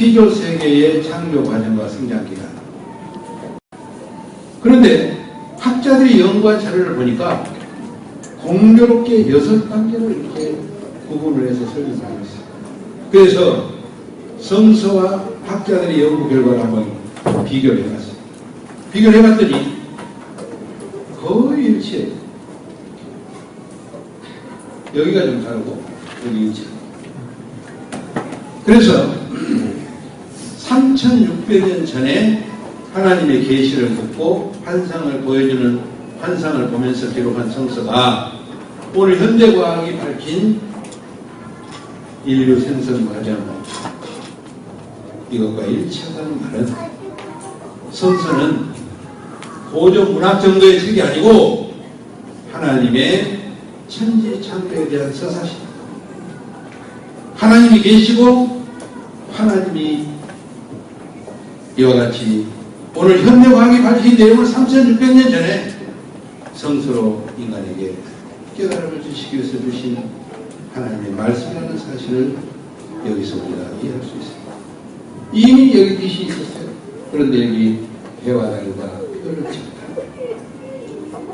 피조 세계의 창조 과정과 성장 기간. 그런데 학자들이 연구한 자료를 보니까 공교롭게 6단계로 이렇게 구분을 해서 설명하고 있어요. 그래서 성서와 학자들의 연구 결과를 한번 비교를 해봤어요. 비교를 해봤더니 거의 일치해요. 여기가 좀 다르고 여기 일치. 그래서 3600년 전에 하나님의 계시를 듣고 환상을 보여주는 환상을 보면서 기록한 성서가 오늘 현대과학이 밝힌 인류 생성 과정 이것과 일치하다는 말은 성서는 고전 문학 정도의 책이 아니고 하나님의 천지 창조에 대한 서사시다. 하나님이 계시고 하나님이 이와 같이 오늘 현대과학이 밝힌 내용을 3600년 전에 성서로 인간에게 깨달음을 주시기 위해서 주신 하나님의 말씀이라는 사실을 여기서 우리가 이해할 수 있습니다. 이미 여기 빛이 있었어요. 그런데 여기 해와 달과 별을 찍었다.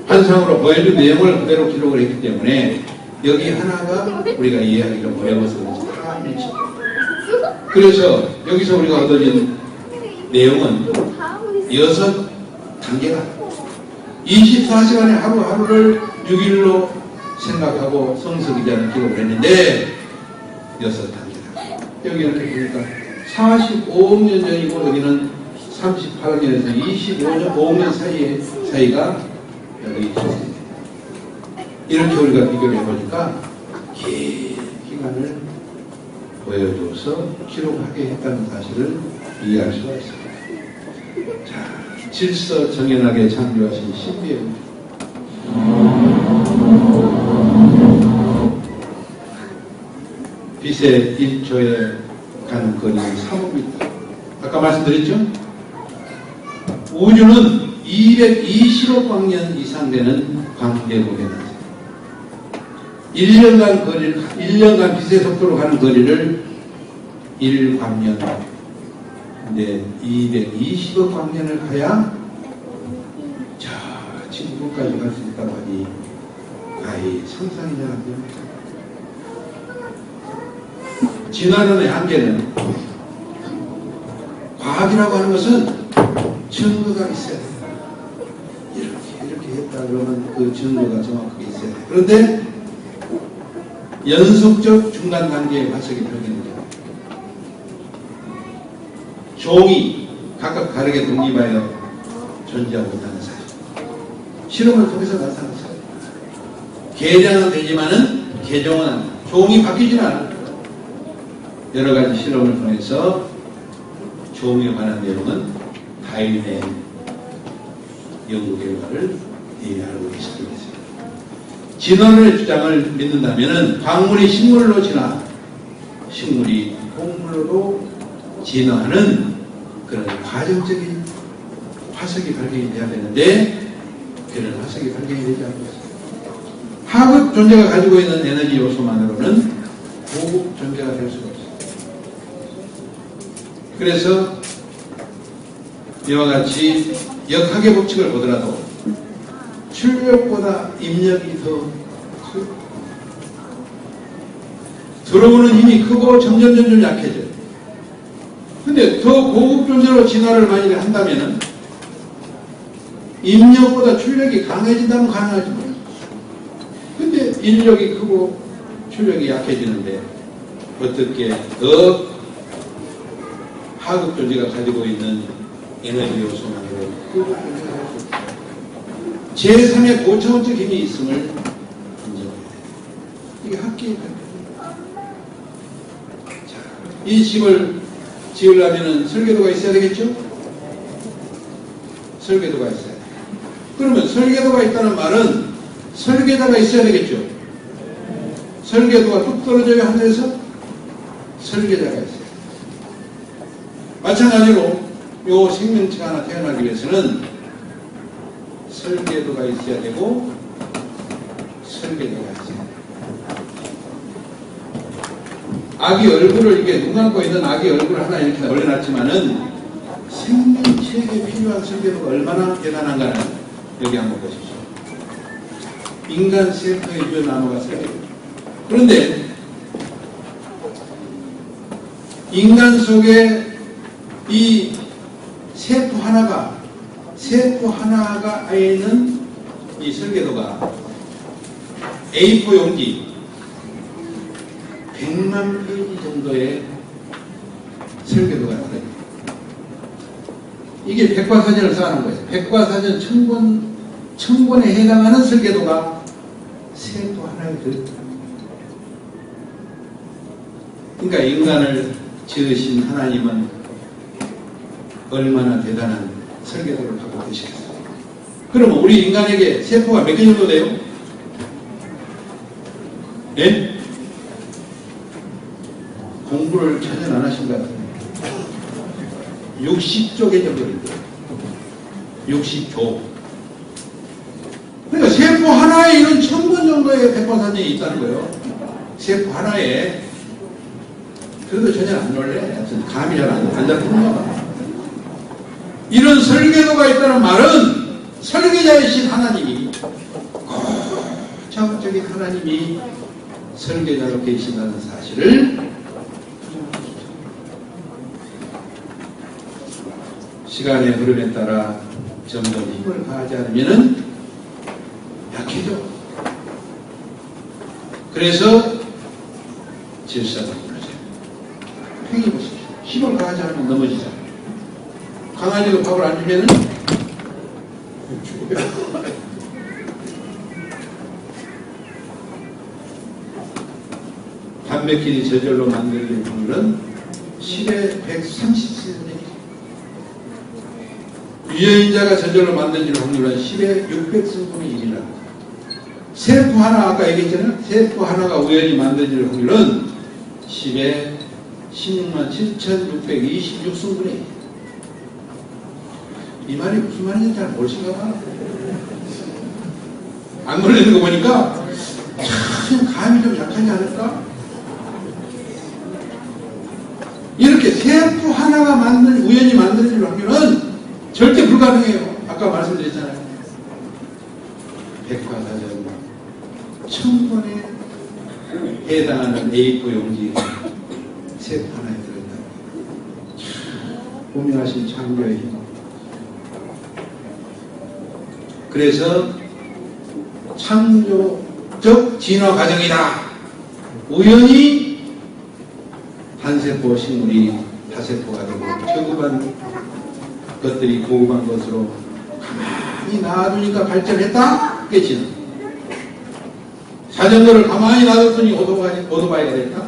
환상으로 보여준 내용을 그대로 기록을 했기 때문에 여기 하나가 우리가 이해하기가 어려워서 그래서 다 일치. 그래서 여기서 우리가 얻어진 내용은 6단계가 24시간의 하루하루를 6일로 생각하고 성서 기자는 기록을 했는데 6단계다. 여기 이렇게 보니까 45억 년 전이고 여기는 38년에서 25년, 5년 사이가 여기 있습니다. 이렇게 우리가 비교를 해보니까 긴 기간을 보여줘서 기록하게 했다는 사실을 이해할 수가 있습니다. 자, 질서정연하게 창조하신 신비의 빛의 1초에 가는 거리는 3m. 아까 말씀드렸죠? 우주는 220억 광년 이상 되는 광대국에 나서 1년간 빛의 속도로 가는 거리를 1광년 근데 220억 광년을 가야 저 지구까지 갈 수 있다고 하니 가히 상상이 잘 안 됩니다. 진화론의 한계는 과학이라고 하는 것은 증거가 있어야 된다. 이렇게 했다 그러면 그 증거가 정확하게 있어야 돼. 그런데 연속적 중간 단계의 화석이 발견됩니다. 종이 각각 다르게 독립하여 존재하고 있다는 사실. 실험을 통해서 나타난 사실. 개량은 되지만은 개종은 안 돼. 종이 바뀌지는 않아. 여러 가지 실험을 통해서 종에 관한 내용은 다인의 연구 결과를 알고 계시겠습니다. 진화론의 주장을 믿는다면 광물이 식물로 진화, 식물이 동물로 진화하는 그런 과정적인 화석이 발견이 돼야 되는데 그런 화석이 발견이 되지 않고 있습니다. 하급 존재가 가지고 있는 에너지 요소만으로는 고급 존재가 될 수가 없습니다. 그래서 이와 같이 역학의 법칙을 보더라도 출력보다 입력이 더 크고 들어오는 힘이 크고 점점 약해져요. 근데 더 고급 존재로 진화를 만약에 한다면은 입력보다 출력이 강해진다면 가능하지 뭐. 근데 인력이 크고 출력이 약해지는데 어떻게 더 하급 존재가 가지고 있는 에너지 요소만으로 고급 존재가 할 수 없다. 제3의 고차원적 힘이 있음을 인정해야 돼요. 이게 학계의 자, 이 집을 지으려면 설계도가 있어야 되겠죠? 설계도가 있어야 돼요. 그러면 설계도가 있다는 말은 설계자가 있어야 되겠죠? 설계도가 뚝 떨어져요, 하늘에서? 설계자가 있어요. 마찬가지로 요 생명체가 하나 태어나기 위해서는 설계도가 있어야 되고 설계자가 있어야 돼요. 아기 얼굴을 이렇게 눈 감고 있는 아기 얼굴 하나 이렇게 올려놨지만은 생명체에 필요한 설계도가 얼마나 대단한가는 여기 한번 보십시오. 인간 세포의 유전나노가 설계도. 그런데 인간 속에 이 세포 하나가 있는 이 설계도가 A4 용지 100만 페이지 정도의 설계도가 들어있습니다. 이게 백과사전을 쌓아놓은 거예요. 백과사전 천권에 해당하는 설계도가 세포 하나에 들어있다. 그러니까 인간을 지으신 하나님은 얼마나 대단한 설계도를 갖고 계시겠어요. 그러면 우리 인간에게 세포가 몇 개 정도 돼요? 예? 공부를 전혀 안 하신 것 같아요. 60조 개 정도 됩니다. 60조. 그러니까 세포 하나에 이런 1000권 정도의 백과사전이 있다는 거예요. 세포 하나에. 그래도 전혀 안 놀래. 감이 잘 안 잡히는 거다. 이런 설계도가 있다는 말은 설계자이신 하나님이, 거창적인 하나님이 설계자로 계신다는 사실을 시간의 흐름에 따라 점점 힘을 가하지 않으면 약해져. 그래서 질서가 무너져요. 팽이 보십시오. 힘을 가하지 않으면 넘어지잖아요. 강아지도 밥을 안 주면은 죽어요. 단백질이 저절로 만들어진 확률은 10에 130cm. 유전자가 저절로 만들어진 확률은 10에 600승분의 1이라. 세포 하나, 아까 얘기했잖아요. 세포 하나가 우연히 만들어질 확률은 10에 16만 7,626승분의 1. 이 말이 무슨 말인지 잘 모르신가 봐. 안 걸리는 거 보니까 참 감이 좀 약하지 않을까? 이렇게 세포 하나가 우연히 만들어질 확률은 절대 불가능해요. 아까 말씀드렸잖아요. 백과사전 1000권에 해당하는 A4 용지 세포 하나에 들어있다. 고민하신 창조의 힘. 그래서 창조적 진화 과정이다. 우연히 한세포 식물이 다세포가 되고 초급한 것들이 고급한 것으로 가만히 놔두니까 발전했다? 깨지는. 자전거를 가만히 놔뒀더니 오토바이가 됐다?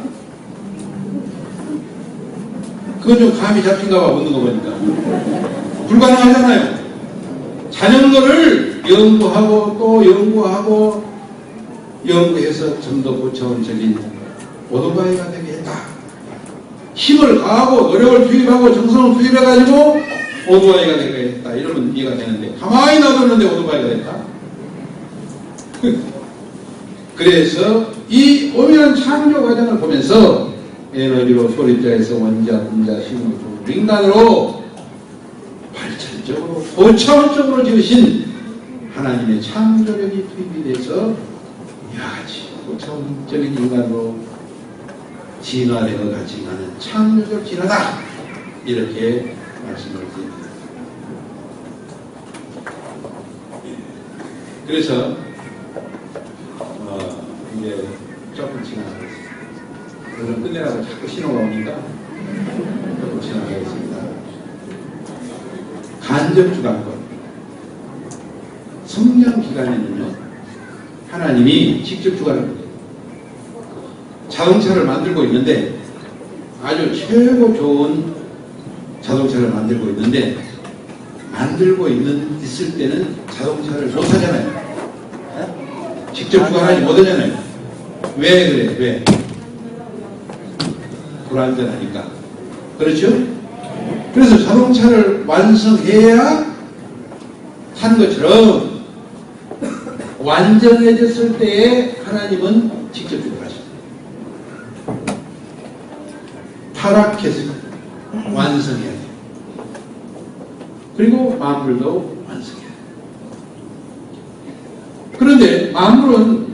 그건 좀 감이 잡힌가 봐, 묻는 거 보니까. 불가능하잖아요. 자전거를 연구하고 또 연구하고 연구해서 좀 더 고차원적인 오토바이가 되게 했다. 힘을 가하고 노력을 투입하고 정성을 투입해가지고 오토바이가 되게 했다. 이러면 이해가 되는데 가만히 놔뒀는데 오토바이가 됐다. 그래서 이 오묘한 창조 과정을 보면서 에너지로 소립자에서 원자, 분자, 식물, 인간으로 발전적으로 고차원적으로 지으신 하나님의 창조력이 투입이 돼서 고차원적인 인간으로 진화되어 가지만은 창조적 진화다. 이렇게 말씀을 드립니다. 그래서 이제 조금 지나가겠습니다. 오늘 끝내라고 자꾸 신호가 오니까 조금 지나가겠습니다. 간접 주관권. 성장 기간에는요, 하나님이 직접 주관을 합니다. 자동차를 만들고 있는데, 아주 최고 좋은 자동차를 만들고 있는데, 있을 때는 자동차를 못 사잖아요. 직접 주관하지 못하잖아요. 왜 그래? 왜? 불안전하니까. 그렇죠? 그래서 자동차를 완성해야 한 것처럼 완전해졌을 때에 하나님은 직접 주관하십니다. 타락해서 완성해야 돼요. 그리고 만물도 완성해야 돼요. 그런데 만물은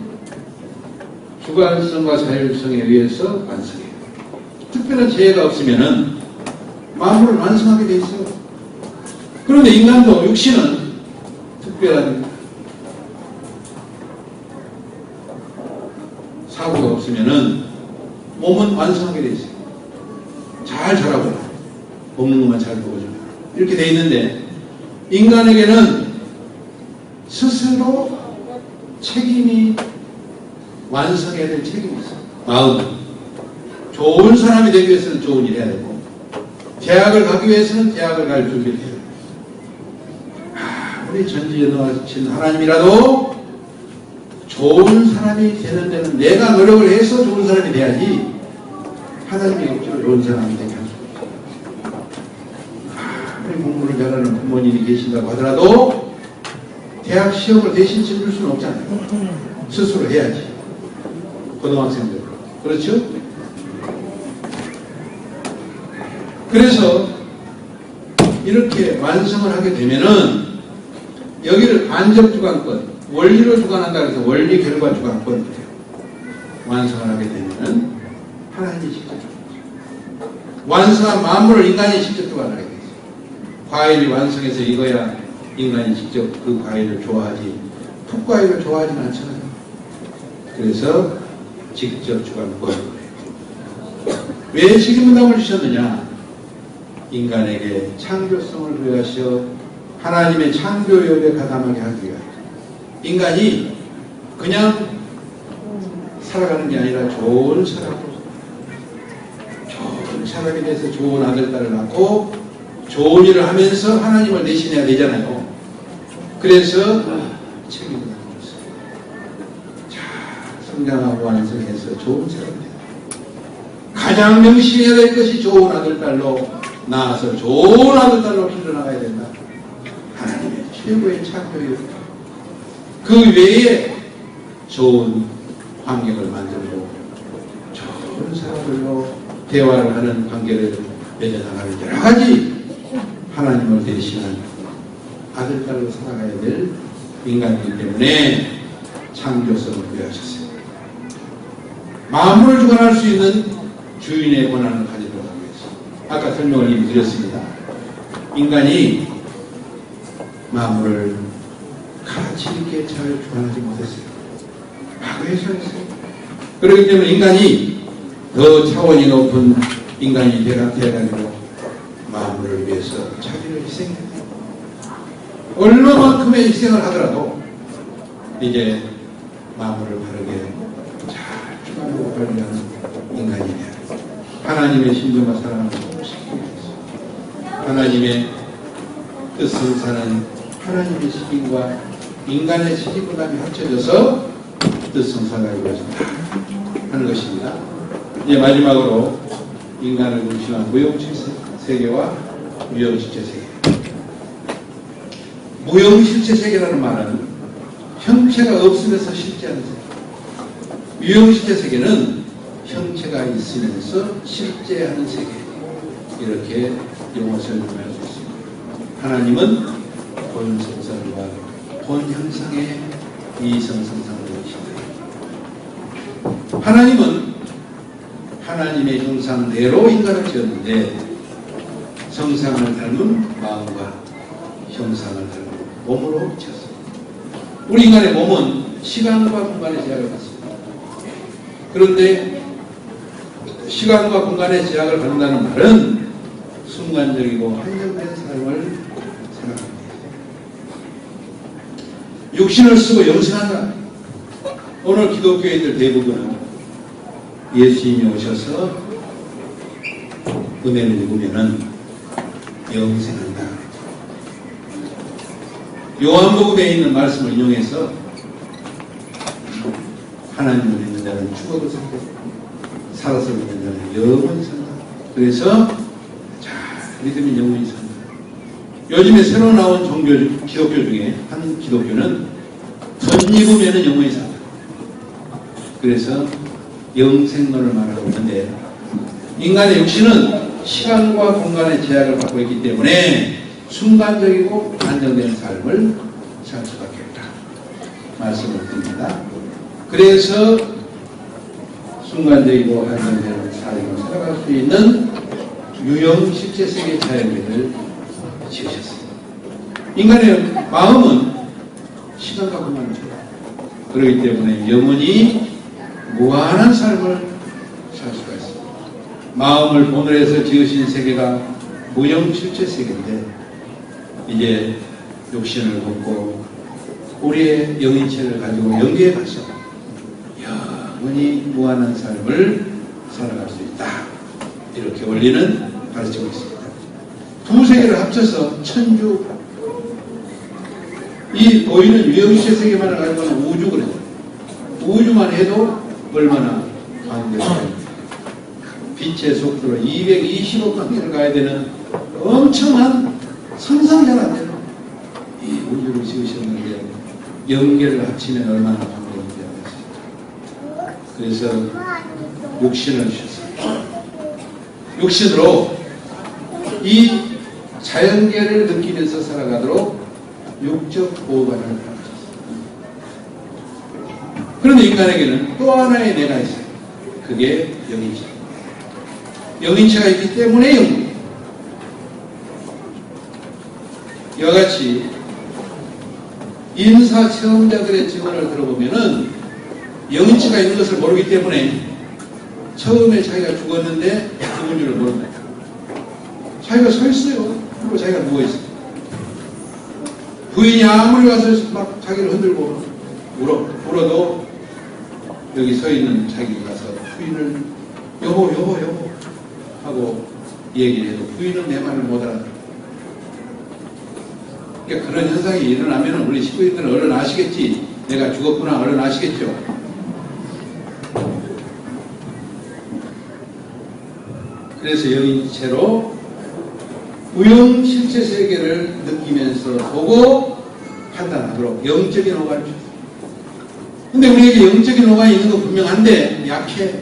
주관성과 자율성에 의해서 완성해요. 특별한 재해가 없으면은 만물을 완성하게 돼 있어요. 그런데 인간도 육신은 특별한 사고가 없으면은 몸은 완성하게 돼 있어요. 잘 자라고 먹는 것만 잘 먹어주고 이렇게 돼 있는데 인간에게는 스스로 책임이 완성해야 될 책임이 있어요. 마음. 좋은 사람이 되기 위해서는 좋은 일 해야 되고 대학을 가기 위해서는 대학을 갈 준비를 해야 돼요. 아무리 전지전능하신 하나님이라도 좋은 사람이 되는 데는 내가 노력을 해서 좋은 사람이 돼야지 하나님이 억지로 좋은 사람이 되게 할 수 없어요. 아무리 공부를 잘하는 부모님이 계신다고 하더라도 대학 시험을 대신 치를 수는 없잖아요. 스스로 해야지. 고등학생들. 그렇죠? 그래서 이렇게 완성을 하게 되면은 여기를 간접주관권, 원리로 주관한다 해서 원리 결과 주관권 완성을 하게 되면은 하나님이 직접 완성한 만물을 인간이 직접 주관하게 되죠. 과일이 완성해서 익어야 인간이 직접 그 과일을 좋아하지 풋과일을 좋아하지는 않잖아요. 그래서 직접 주관권. 왜 식인문답을 주셨느냐? 인간에게 창조성을 부여하시어 하나님의 창조욕에 가담하게 하기 위하여 인간이 그냥 살아가는 게 아니라 좋은 사람이 돼서 좋은 아들, 딸을 낳고 좋은 일을 하면서 하나님을 대신해야 되잖아요. 그래서 책임을 줬어요. 자, 성장하고 완성해서 좋은 사람이 돼요. 가장 명심해야 될 것이 좋은 아들, 딸로 낳아서 좋은 아들, 딸로 길러나가야 된다. 하나님의 최고의 창조욕. 그 외에 좋은 환경을 만들고 좋은 사람들로 대화를 하는 관계를 맺어나가는 여러 가지 하나님을 대신한 아들, 딸로 살아가야 될 인간이기 때문에 창조성을 부여하셨어요. 만물을 주관할 수 있는 주인의 권한을 가지도록 하기 위해서 아까 설명을 이미 드렸습니다. 인간이 만물을 가치 있게 잘 주관하지 못했어요. 과거에서 했어요. 그렇기 때문에 인간이 더 차원이 높은 인간이 되어가지고 만물을 위해서 자기를 희생해야 돼요. 얼마만큼의 희생을 하더라도 이제 만물을 바르게 잘 주관하고 관리하는 인간이 돼야 돼요. 하나님의 신정과 사랑을 소통시키기 위해서 하나님의 뜻을 사는 하나님의 식인과 인간의 식인부담이 합쳐져서 뜻성사가 이루어진다 하는 것입니다. 이제 마지막으로 인간을 중심한 무형실체 세계와 유형실체 세계. 무형실체 세계라는 말은 형체가 없으면서 실제하는 세계. 유형실체 세계는 형체가 있으면서 실제하는 세계. 이렇게 용어 설명할 수 있습니다. 하나님은 본성설과 본형상의 이성성상을 이루신다. 하나님은 하나님의 형상대로 인간을 지었는데 성상을 닮은 마음과 형상을 닮은 몸으로 지었습니다. 우리 인간의 몸은 시간과 공간의 제약을 받습니다. 그런데 시간과 공간의 제약을 받는다는 말은 순간적이고 한정된 삶을 살아갑니다. 육신을 쓰고 영생한다. 오늘 기독교인들 대부분은 예수님이 오셔서 은혜를 입으면은 영생한다. 요한복음에 있는 말씀을 인용해서 하나님을 믿는 자는 죽어도 산다. 살아서 믿는 자는 영원히 산다. 그래서 자, 믿으면 영원히 산다. 요즘에 새로 나온 기독교 중에 한 기독교는 덧입으면 영원히 산다. 그래서 영생론을 말하고 있는데 인간의 육신은 시간과 공간의 제약을 받고 있기 때문에 순간적이고 안정된 삶을 살 수밖에 없다 말씀을 드립니다. 그래서 순간적이고 안정된 삶을 살아갈 수 있는 유형 실제세계 자연계를 지으셨습니다. 인간의 마음은 시간과 공간을 초월합니다. 그렇기 때문에 영원히 무한한 삶을 살 수가 있습니다. 마음을 본을 해서 지으신 세계가 무형 실제 세계인데 이제 육신을 벗고 우리의 영인체를 가지고 영계에 가서 영원히 무한한 삶을 살아갈 수 있다. 이렇게 원리는 가르치고 있습니다. 두 세계를 합쳐서 천주, 이 보이는 유형체 세계만을 가지고는 우주 그래요. 우주만 해도 얼마나 강대합니까? 빛의 속도로 220억 광년을 가야 되는 엄청난 상상자가 안 되는 이 우주를 지으셨는데 영계를 합치면 얼마나 강대합니까? 그래서 육신을 주셨습니다. 육신으로 이 자연계를 느끼면서 살아가도록 육적 보호관을 가르쳤습니다. 그런데 인간에게는 또 하나의 내가 있어요. 그게 영인체. 영인체가 있기 때문에 영웅. 이와 같이 인사 체험자들의 증언을 들어보면은 영인체가 있는 것을 모르기 때문에 처음에 자기가 죽었는데 죽은 줄을 모릅니다. 자기가 서 있어요. 그리고 자기가 누워 있어요. 부인이 아무리 와서 막 자기를 흔들고 울어도 여기 서 있는 자기가 가서 부인을 여보 하고 얘기를 해도 부인은 내 말을 못 알아들어요. 그러니까 그런 현상이 일어나면 우리 식구들은 얼른 아시겠지. 내가 죽었구나 얼른 아시겠죠. 그래서 영인체로 우영 실제 세계를 느끼면서 보고 판단하도록 영적인 호감을 줬어요. 근데 우리에게 영적인 호감이 있는 건 분명한데 약해.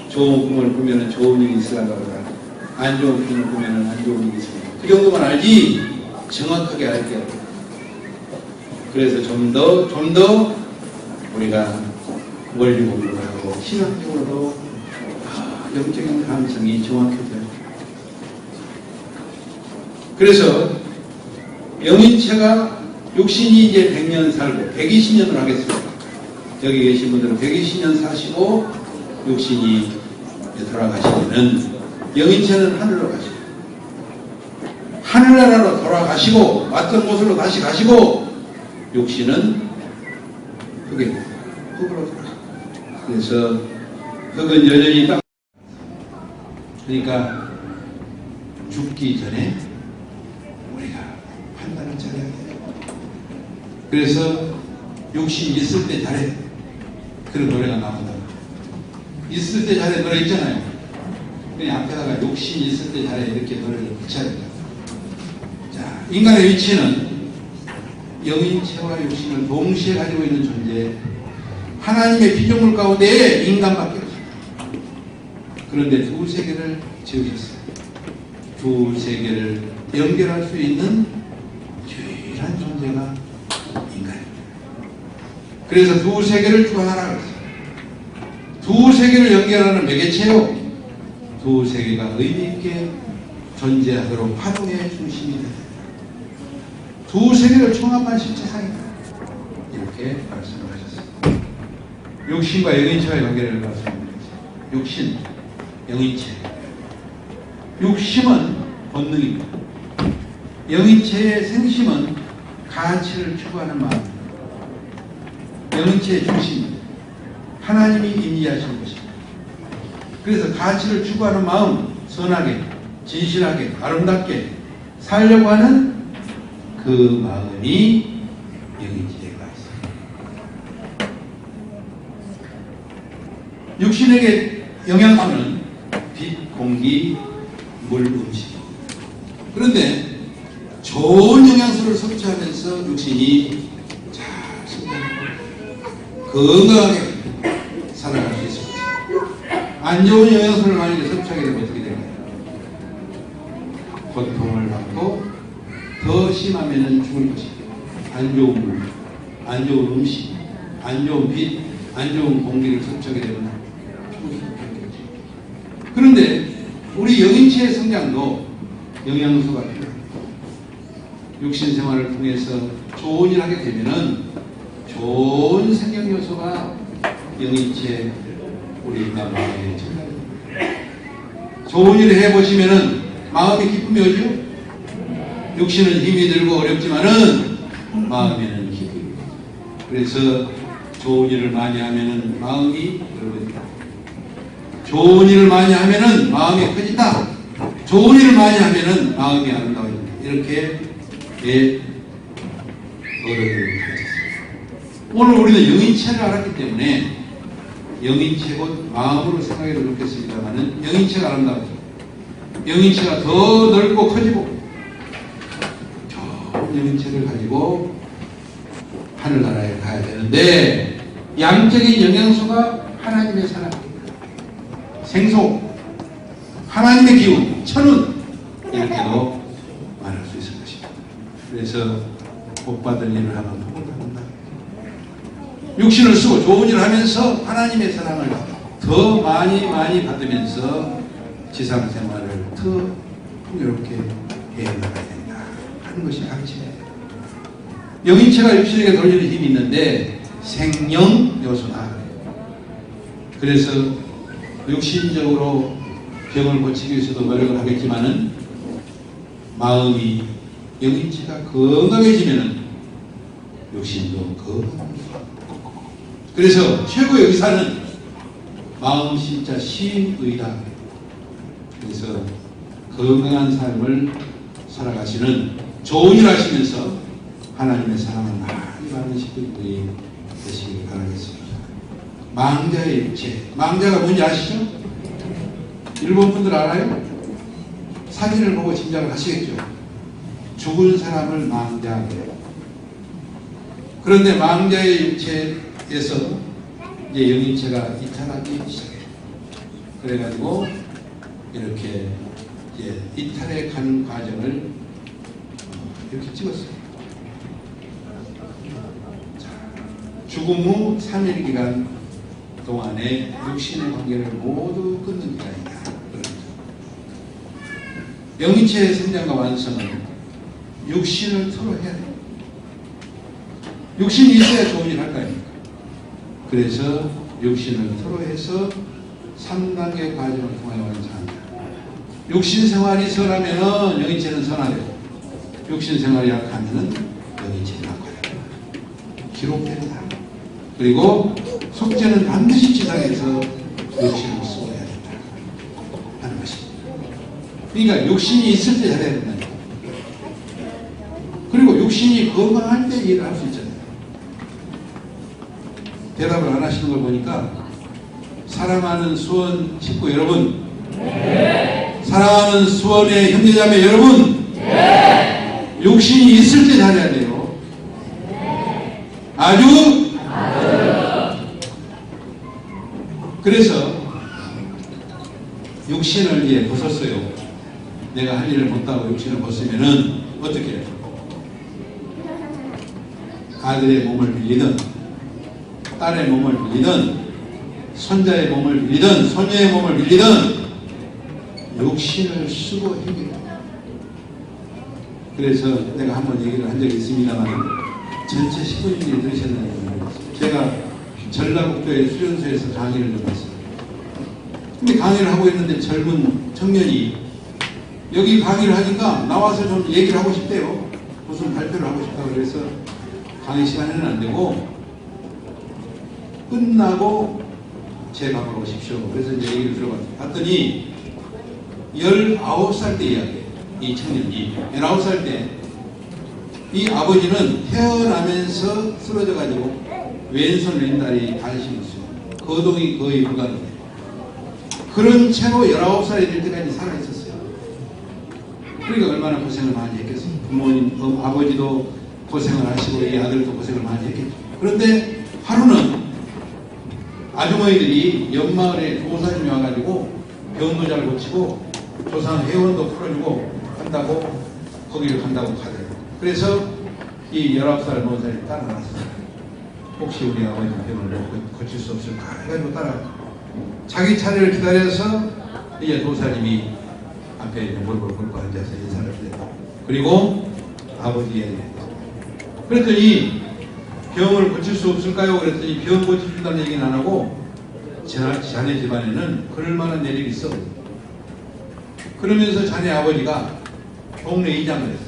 좋은 꿈을 꾸면 좋은 일이 있으란가 보다. 안 좋은 꿈을 꾸면 안 좋은 일이 있습니다. 그 정도만 알지 정확하게 알게 합니다. 그래서 좀 더 우리가 원리 공부를 하고 신학적으로도 영적인 감성이 정확해져요. 그래서 영인체가 육신이 이제 100년 살고 120년을 하겠습니다. 여기 계신 분들은 120년 사시고 육신이 돌아가시면은 영인체는 하늘로 가시고 하늘나라로 돌아가시고 왔던 곳으로 다시 가시고 육신은 흙으로 돌아가시고 그래서 흙은 여전히 딱 그러니까 죽기 전에 우리가 판단을 잘해야 돼요. 그래서 욕심 있을 때 잘해. 그런 노래가 나온다. 있을 때 잘해 노래 있잖아요. 그냥 앞에다가 욕심 있을 때 잘해 이렇게 노래를 붙여야 된다. 자, 인간의 위치는 영인체와 육신을 동시에 가지고 있는 존재. 하나님의 피조물 가운데 인간밖에 없습니다. 그런데 두 세계를 지으셨어요. 두 세계를 연결할 수 있는 유일한 존재가 인간입니다. 그래서 두 세계를 주 하나라 그랬어요. 두 세계를 연결하는 매개체요. 두 세계가 의미있게 존재하도록 파동의 중심이 됩니다. 두 세계를 총합한 실체상이다. 이렇게 말씀을 하셨습니다. 육신과 영인체가 연결을 말씀드렸습니다. 육신, 영인체. 육심은 본능입니다. 영인체의 생심은 가치를 추구하는 마음입니다. 영인체의 중심, 하나님이 임재하시는 것입니다. 그래서 가치를 추구하는 마음, 선하게, 진실하게, 아름답게 살려고 하는 그 마음이 영인체가 있습니다. 육신에게 영양소는 빛, 공기, 물, 음식입니다. 그런데 좋은 영양소를 섭취하면서 육신이 잘 성장하고 건강하게 살아갈 수 있습니다. 안 좋은 영양소를 만약에 섭취하게 되면 어떻게 될까요? 고통을 받고 더 심하면은 죽을 것입니다. 안 좋은 물, 안 좋은 음식, 안 좋은 빛, 안 좋은 공기를 섭취하게 되면 죽을 수밖에 없죠. 그런데 우리 영인체의 성장도 영양소가 필요합니다. 육신 생활을 통해서 좋은 일을 하게 되면은 좋은 생명 요소가 영인체 우리 마음에 전달됩니다. 좋은 일을 해보시면은 마음이 기쁨이 오죠? 육신은 힘이 들고 어렵지만은 마음에는 힘이 들고. 그래서 좋은 일을 많이 하면은 마음이 넓어진다. 좋은 일을 많이 하면은 마음이 커진다. 좋은 일을 많이 하면은 마음이 아름다워진다. 이렇게 어른들을 가르쳤습니다. 오늘 우리는 영인체를 알았기 때문에 영인체 곧 마음으로 생각해도 좋겠습니다만은 영인체가 아름다워져. 영인체가 더 넓고 커지고 좋은 영인체를 가지고 하늘나라에 가야 되는데 양적인 영양소가 하나님의 사랑입니다. 생소, 하나님의 기운, 천운 이렇게도 말할 수 있을 것입니다. 그래서 복 받을 일을 하면 복을 받는다. 육신을 쓰고 좋은 일을 하면서 하나님의 사랑을 더 많이 받으면서 지상생활을 더 풍요롭게 해나가야 된다 하는 것이 가르침이에요. 영인체가 육신에게 돌리는 힘이 있는데 생명 요소다. 그래서 육신적으로 병을 고치기 위해서도 노력을 하겠지만은 마음이 영인체가 건강해지면은 육신도 건강합니다. 그래서 최고의 의사는 마음 진짜 시의다. 그래서 건강한 삶을 살아가시는 좋은 일 하시면서 하나님의 사랑을 많이 받으실 분들이 되시길 바라겠습니다. 망자의 육체. 망자가 뭔지 아시죠? 일본 분들 알아요? 사진을 보고 짐작을 하시겠죠? 죽은 사람을 망자하게. 그런데 망자의 육체에서 이제 영인체가 이탈하기 시작해요. 그래가지고 이렇게 이제 이탈해 가는 과정을 이렇게 찍었어요. 자, 죽음 후 3일 기간 동안에 육신의 관계를 모두 끊는 기간이다. 영인체의 성장과 완성은 육신을 토로해야 돼요. 육신이 있어야 좋은 일 할 거 아닙니까? 그래서 육신을 토로해서 3단계 과정을 통하여 완성한다. 육신 생활이 선하면은 영인체는 선하되고, 육신 생활이 약하면은 영인체는 약하다. 기록된다. 그리고 속죄는 반드시 지상에서 육신을 쓰어야 된다 하는 것입니다. 그러니까 육신이 있을 때 잘해야 된다. 그리고 육신이 건강할 때 일을 할 수 있잖아요. 대답을 안 하시는 걸 보니까 사랑하는 수원 식구 여러분, 네. 사랑하는 수원의 형제자매 여러분, 네. 육신이 있을 때 잘해야 돼요. 네. 아주. 그래서 육신을 이제 벗었어요. 내가 할 일을 못하고 육신을 벗으면은 어떻게 해요? 아들의 몸을 빌리든 딸의 몸을 빌리든 손자의 몸을 빌리든 손녀의 몸을 빌리든 육신을 쓰고 해결해요. 그래서 내가 한번 얘기를 한 적이 있습니다만 전체 신부님들이 들으셨나요? 제가 전라북도의 수련소에서 강의를 좀 했어요. 근데 강의를 하고 있는데 젊은 청년이 여기 강의를 하니까 나와서 좀 얘기를 하고 싶대요. 무슨 발표를 하고 싶다고. 그래서 강의 시간에는 안 되고 끝나고 제 방으로 오십시오. 그래서 이제 얘기를 들어봤더니 19살 때 이야기예요. 이 청년이 19살 때 이 아버지는 태어나면서 쓰러져가지고 왼손 왼다리 단심했어요. 거동이 거의 불가능해요. 그런 채로 19살이 될 때까지 살아있었어요. 그러니까 얼마나 고생을 많이 했겠어요. 부모님, 아버지도 고생을 하시고 이 아들도 고생을 많이 했겠죠. 그런데 하루는 아주머니들이 옆마을에 도사님이 와가지고 병도 잘 고치고 조상 회원도 풀어주고 한다고 거기를 간다고 하더라고요. 그래서 이 19살 노사님이 따라갔어요. 혹시 우리 아버지 병을 고칠 수 없을까 해가지고 따라 자기 차례를 기다려서 이제 도사님이 앞에 몰골 굴고 앉아서 인사를 해요. 그리고 아버지의 그랬더니 병을 고칠 수 없을까요? 그랬더니 병 고쳐준다는 얘기는 안 하고 자네 집안에는 그럴 만한 내력이 있어. 그러면서 자네 아버지가 동네 이장을 했어.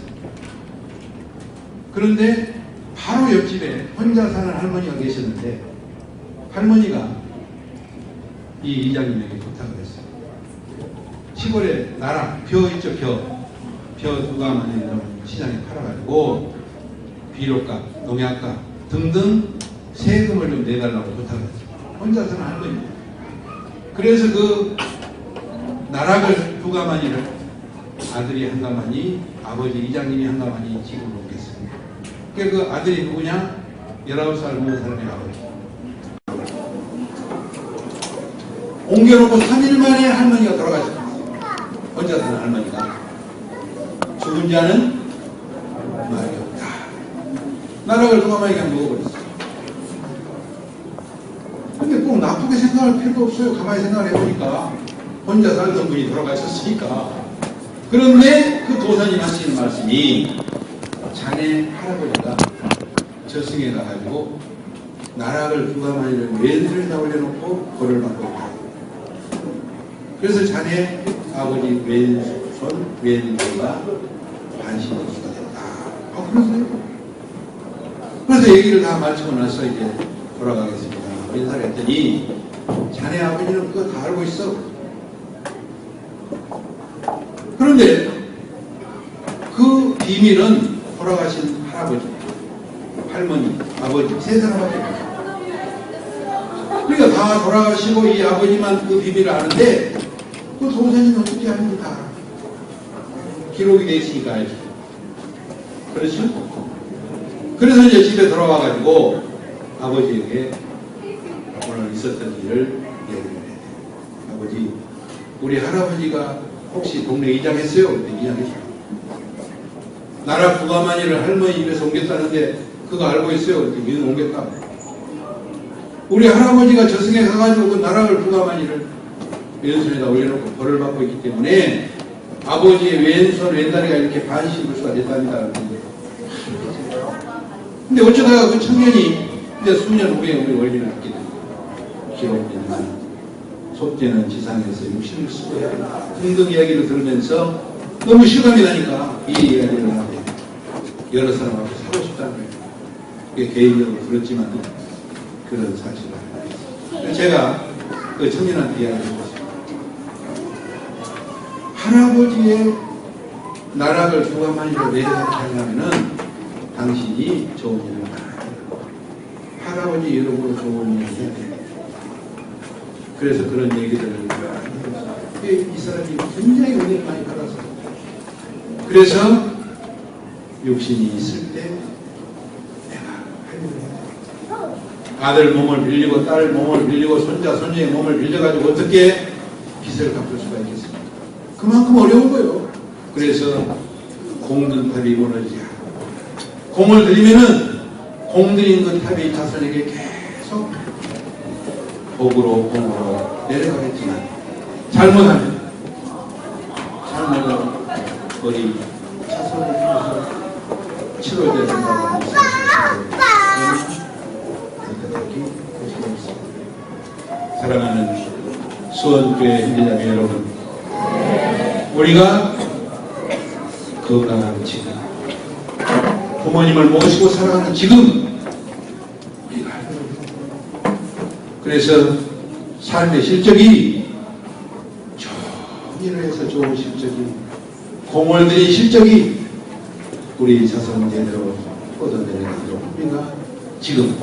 그런데 바로 옆집에 혼자 사는 할머니가 계셨는데 할머니가 이 이장님에게 부탁을 했어요. 시골에 나라 벼 있죠. 벼 두가만 있는 시장에 팔아가지고 비료값, 농약값 등등 세금을 좀 내달라고 부탁을 했어요. 혼자 사는 할머니. 그래서 그 나락을 두 가마니를 아들이 한 가마니, 아버지 이장님이 한 가마니 집으로 옮겼습니다. 그러니까 그 아들이 누구냐? 19살 먹은 사람의 아버지. 옮겨놓고 3일 만에 할머니가 돌아가셨어요. 혼자 사는 할머니가. 죽은 자는 말이 없다. 나락을 두 가마니 그냥 먹어버렸어요. 근데 꼭 나쁘게 생각할 필요도 없어요. 가만히 생각을 해보니까 혼자 살던 분이 돌아가셨으니까. 그런데 그 도사님 하시는 말씀이 자네 할아버지가 저승에 가가지고 나락을 두 가마니를 왼손에다 올려놓고 벌을 받고 있다. 그래서 자네 아버지 왼손가 반신욕수가 됐다. 그러세요? 그래서 얘기를 다 마치고 나서 이제 돌아가겠습니다. 인사를 했더니 자네 아버지는 그거 다 알고 있어. 그런데 그 비밀은 돌아가신 할아버지, 할머니, 아버지 세 사람밖에 없어요. 그러니까 다 돌아가시고 이 아버지만 그 비밀을 아는데 그 도사님은 어떻게 아는지 다 알아. 기록이 돼 있으니까 알죠. 그렇죠? 그래서 이제 집에 돌아와가지고 아버지에게 오늘 있었던 일을 얘기를 해요. 아버지, 우리 할아버지가 혹시 동네 이장했어요? 이장했어요. 나라 부가마니를 할머니 집에서 옮겼다는데 그거 알고 있어요? 이건 옮겼다. 우리 할아버지가 저승에 가가지고 그 나라를 부가마니를 왼손에다 올려놓고 벌을 받고 있기 때문에 아버지의 왼손, 왼다리가 이렇게 반신불수가 됐답니다. 근데 어쩌다가 그 청년이 이제 수년 후에 우리 원리를 갖게 됩니다. 기록되는 속죄는 지상에서 육신을 쓰고 해야 된다. 등등 이야기를 들으면서 너무 실감이 나니까 이 이야기를 하고 여러 사람하고 사고 싶다는 거예요. 그게 개인적으로 들었지만 그런 사실을 알고 있어요. 제가 그 청년한테 이야기를 해봤어요. 할아버지의 나락을 두가마니로 내려가려면은 당신이 좋은 일을 말해야 돼요. 할아버지 이름으로 좋은 일을 해야 돼요. 그래서 그런 얘기들을 이 사람이 굉장히 은혜를 많이 받아서 그래서 육신이 있을 때 내가 할 일을 해야 돼. 아들 몸을 빌리고 딸 몸을 빌리고 손자 손녀의 몸을 빌려가지고 어떻게 빚을 갚을 수가 있겠습니까? 그만큼 어려운 거예요. 그래서 공든탑이 무너지지 않아. 공을 들이면은 공들인 그 탑이 자손에게 계속 복으로 공으로 내려가겠지만 잘못하면 우리 자손을 통해서 치료돼야 된다고 사랑하는 수원교회 형제자매 여러분, 우리가 건강한 지금 부모님을 모시고 살아가는 지금 우리가 그래서 삶의 실적이 좋은 일을 해서 좋은 실적이 공을 들인 실적이 우리 자손 제대로 뻗어내려가도록 우리가 지금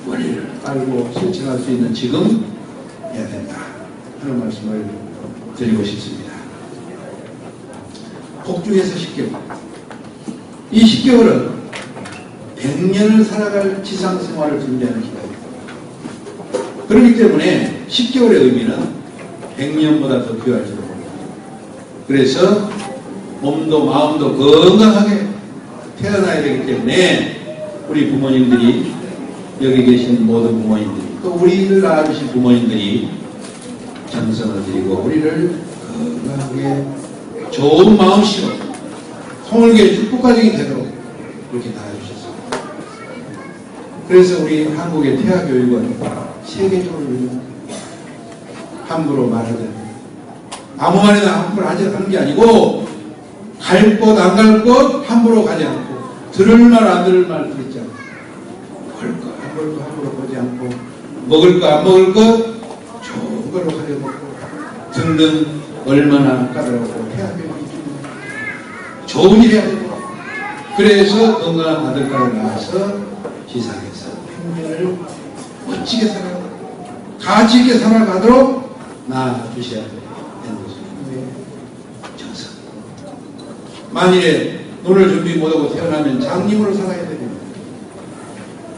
원리를 알고 실천할 수 있는 지금 해야 된다 하는 말씀을 드리고 싶습니다. 복중에서 10개월. 이 10개월은 100년을 살아갈 지상 생활을 준비하는 기간입니다. 그렇기 때문에 10개월의 의미는 100년보다 더 귀할지도 모릅니다. 그래서 몸도 마음도 건강하게 태어나야 되기 때문에 우리 부모님들이, 여기 계신 모든 부모님들이, 또 우리를 낳아주신 부모님들이 정성을 들이고 우리를 건강하게 좋은 마음씨로 통일교의 축복가정이 되도록 그렇게 낳아주셨습니다. 그래서 우리 한국의 태아교육은 세계적으로 유명합니다. 함부로 말하지, 아무 말이나 함부로 하지 않는 게 아니고, 갈 곳 안 갈 곳 함부로 가지 않고, 들을 말 안 들을 말 듣지 않고, 볼 거 안 볼 거 함부로 보지 않고, 먹을 거 안 먹을 거 좋은 걸로 가려 먹고 등등, 얼마나 까다롭고 태아교육이 좋은 일 해야 되고, 그래서 건강한 아들까지 낳아서 지상에서 평생을 멋지게 살아가도록, 가치 있게 살아가도록 낳아주셔야 되는 것입니다. 정성. 만일에 눈을 준비 못하고 태어나면 장님으로 살아야 됩니다.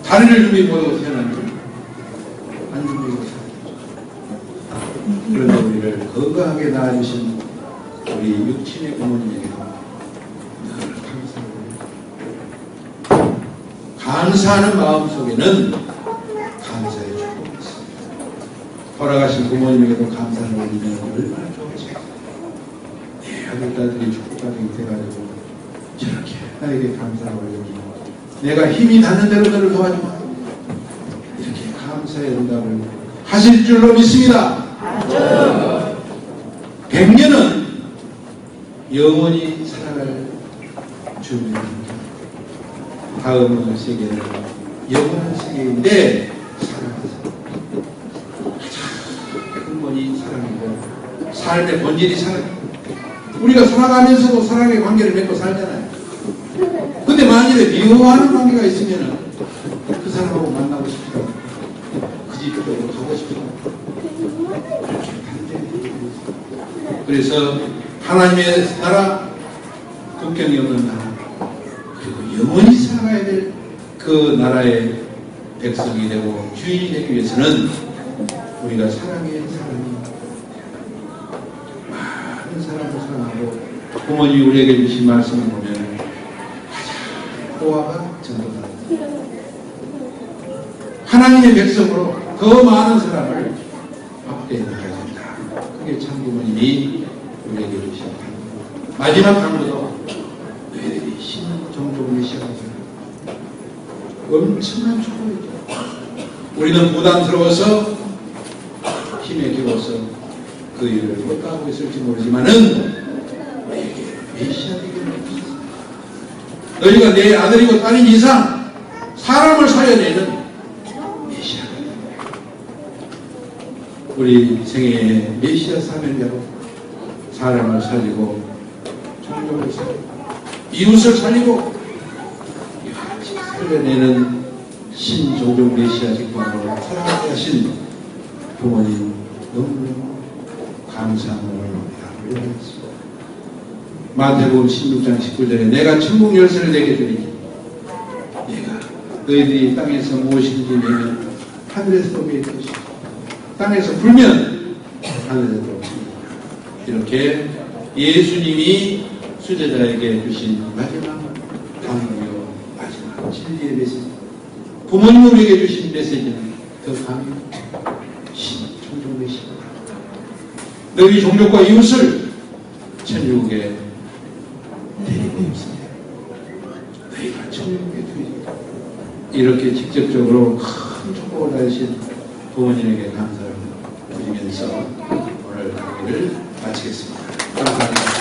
다리를 준비 못하고 태어나면 안 준비하고 살아야 됩니다. 그런데 우리를 건강하게 낳아주신 우리 육친의 부모님에게도 늘 감사합니다. 감사하는 마음 속에는 감사의 축복이 있습니다. 돌아가신 부모님에게도 감사를 올리면 얼마나 좋겠어요. 내 아들딸들이 축복가정이 돼가지고 저렇게 나에게 감사를 올려주고, 내가 힘이 닿는 대로 너를 도와주고, 이렇게 감사의 응답을 하실 줄로 믿습니다. 100년은 영원히 살아갈 준비입니다. 다음 세계는 영원한 세계인데 살아가서 가장 근본이 사랑이고, 삶의 본질이 사랑이고, 우리가 살아가면서도 사랑의 관계를 맺고 살잖아요. 근데 만일에 미워하는 관계가 있으면 그 사람하고 만나고 싶다, 그 집 쪽으로 가고 싶다, 그렇게 반대되는. 그래서 하나님의 나라, 국경이 없는 나라, 그리고 영원히 살아가야 될 그 나라의 백성이 되고 주인이 되기 위해서는 우리가 사랑의 사람이, 많은 사람을 사랑하고, 부모님이 우리에게 주신 말씀을 보면 가장 호화가 전도다. 하나님의 백성으로 더 많은 사람을 앞에 나가야 된다. 그게 참 부모님이 우리에게 주신 마지막 강구도 너희들이 신종족의 시간이다. 엄청난 축복이죠. 우리는 부담스러워서 힘에 겨워서 그 일을 못하고 있을지 모르지만은 너에게 메시아 되기를 원합니다. 너희가 내 아들이고 딸인 이상 사람을 살려내는 메시아가 됩니다. 우리 생애에 메시아 사명자로 사람을 살리고, 종족을 살리고, 이웃을 살리고 살려내는 신종족 메시아 직관으로 살아가게 하신 부모님 너무너무 감사함을 올려드립니다. 마태복음 16장 19절에 내가 천국 열쇠를 내게 주리니 내가 너희들이 땅에서 무엇인지 내면 하늘에서 오게 할 것이고 땅에서 불면 하늘에서 오게. 이렇게 예수님이 수제자에게 주신 마지막 강요, 마지막 진리의 메시지, 부모님이 우리에게 주신 메시지는 더 강해요. 신종족 메시지. 너희 종족과 이웃을 천국에 데리고 있습니다. 너희가 천국에 두입니다. 이렇게 직접적으로 큰 축복을 받으신 부모님에게 감사를 드리면서 오늘 강의를 마치겠습니다. 감사합니다.